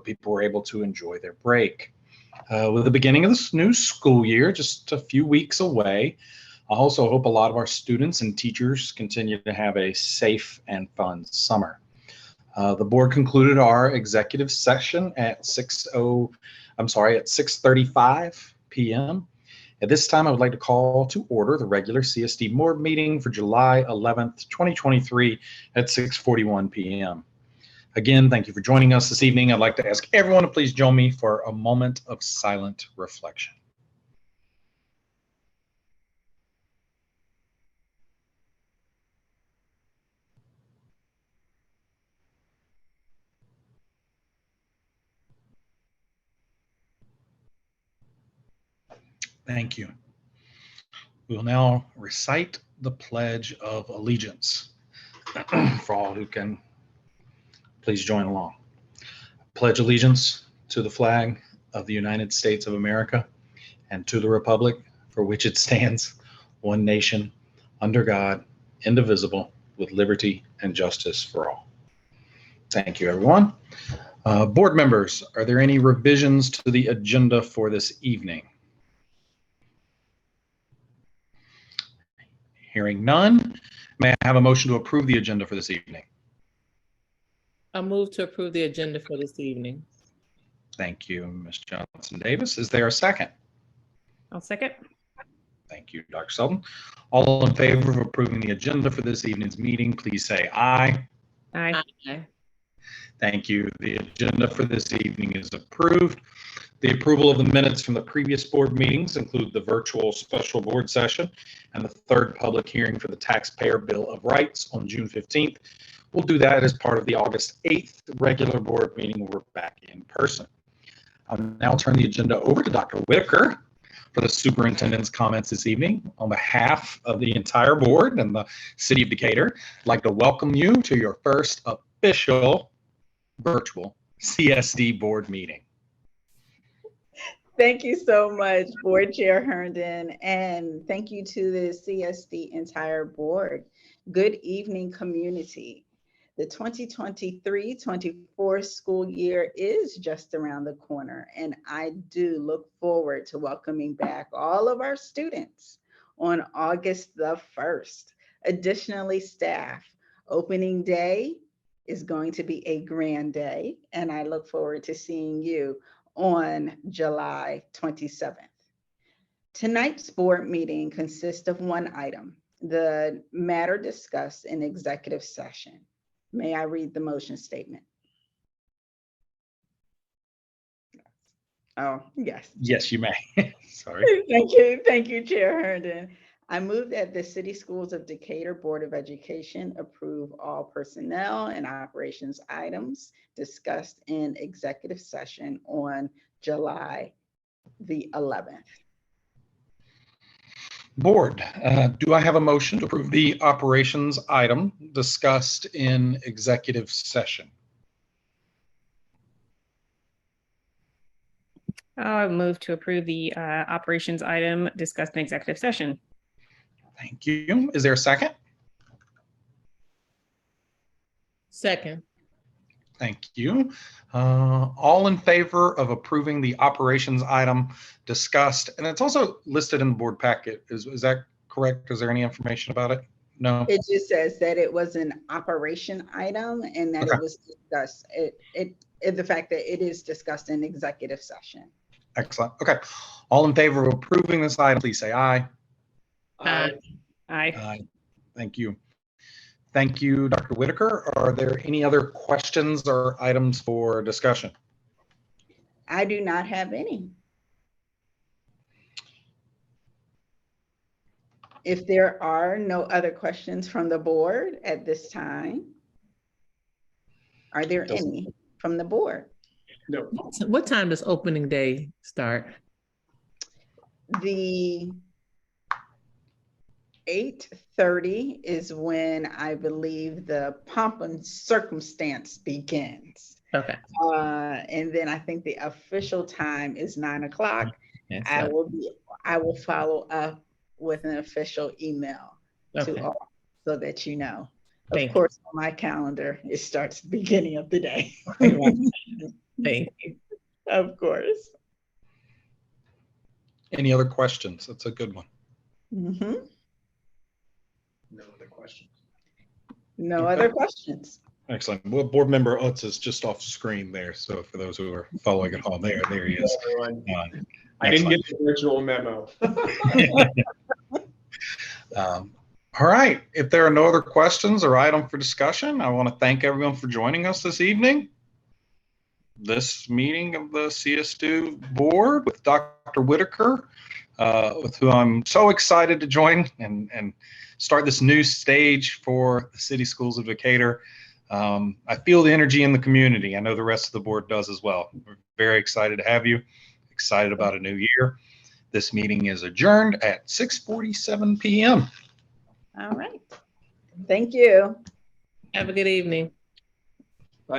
people were able to enjoy their break. With the beginning of this new school year, just a few weeks away, I also hope a lot of our students and teachers continue to have a safe and fun summer. The board concluded our executive session at 6:35 p.m. At this time, I would like to call to order the regular CSD board meeting for July 11th, 2023 at 6:41 p.m. Again, thank you for joining us this evening. I'd like to ask everyone to please join me for a moment of silent reflection. Thank you. We will now recite the Pledge of Allegiance. For all who can, please join along. Pledge allegiance to the flag of the United States of America and to the republic for which it stands, one nation, under God, indivisible, with liberty and justice for all. Thank you, everyone. Board members, are there any revisions to the agenda for this evening? Hearing none, may I have a motion to approve the agenda for this evening? I move to approve the agenda for this evening. Thank you, Ms. Johnson Davis. Is there a second? I'll second. Thank you, Dr. Sullivan. All in favor of approving the agenda for this evening's meeting, please say aye. Aye. Aye. Thank you. The agenda for this evening is approved. The approval of the minutes from the previous board meetings include the virtual special board session and the third public hearing for the Taxpayer Bill of Rights on June 15th. We'll do that as part of the August 8th regular board meeting when we're back in person. I'll now turn the agenda over to Dr. Whitaker for the superintendent's comments this evening. On behalf of the entire board and the city of Decatur, I'd like to welcome you to your first official virtual CSD board meeting. Thank you so much, Board Chair Herndon, and thank you to the CSD entire board. Good evening, community. The 2023-24 school year is just around the corner, and I do look forward to welcoming back all of our students on August the 1st. Additionally, staff, opening day is going to be a grand day, and I look forward to seeing you on July 27th. Tonight's board meeting consists of one item, the matter discussed in executive session. May I read the motion statement? Oh, yes. Yes, you may. Sorry. Thank you, Chair Herndon. I move that the City Schools of Decatur Board of Education approve all personnel and operations items discussed in executive session on July the 11th. Board, do I have a motion to approve the operations item discussed in executive session? I'll move to approve the operations item discussed in executive session. Thank you. Is there a second? Second. Thank you. All in favor of approving the operations item discussed, and it's also listed in the board packet. Is that correct? Is there any information about it? No. It just says that it was an operation item and that Okay. it was discussed. The fact that it is discussed in executive session. Excellent. Okay. All in favor of approving this item, please say aye. Aye. Aye. Aye. Thank you. Thank you, Dr. Whitaker. Are there any other questions or items for discussion? I do not have any. If there are no other questions from the board at this time, are there any from the board? No. What time does opening day start? The 8:30 is when I believe the pomp and circumstance begins. Okay. And then I think the official time is 9 o'clock. Yes, I will follow up with an official email okay. to all so that you know. Thank Of course, on my calendar, it starts the beginning of the day. Thank you. Of course. Any other questions? That's a good one. Mhm. No other questions. No Okay. other questions. Excellent. Well, Board Member Utz is just off screen there. So for those who are following at home, there he is. Everyone. I didn't get the original memo. All right. If there are no other questions or item for discussion, I want to thank everyone for joining us this evening. This meeting of the CS2 board with Dr. Whitaker, with who I'm so excited to join and start this new stage for the City Schools of Decatur. I feel the energy in the community. I know the rest of the board does as well. We're very excited to have you. Excited about a new year. This meeting is adjourned at 6:47 p.m. All right. Thank you. Have a good evening.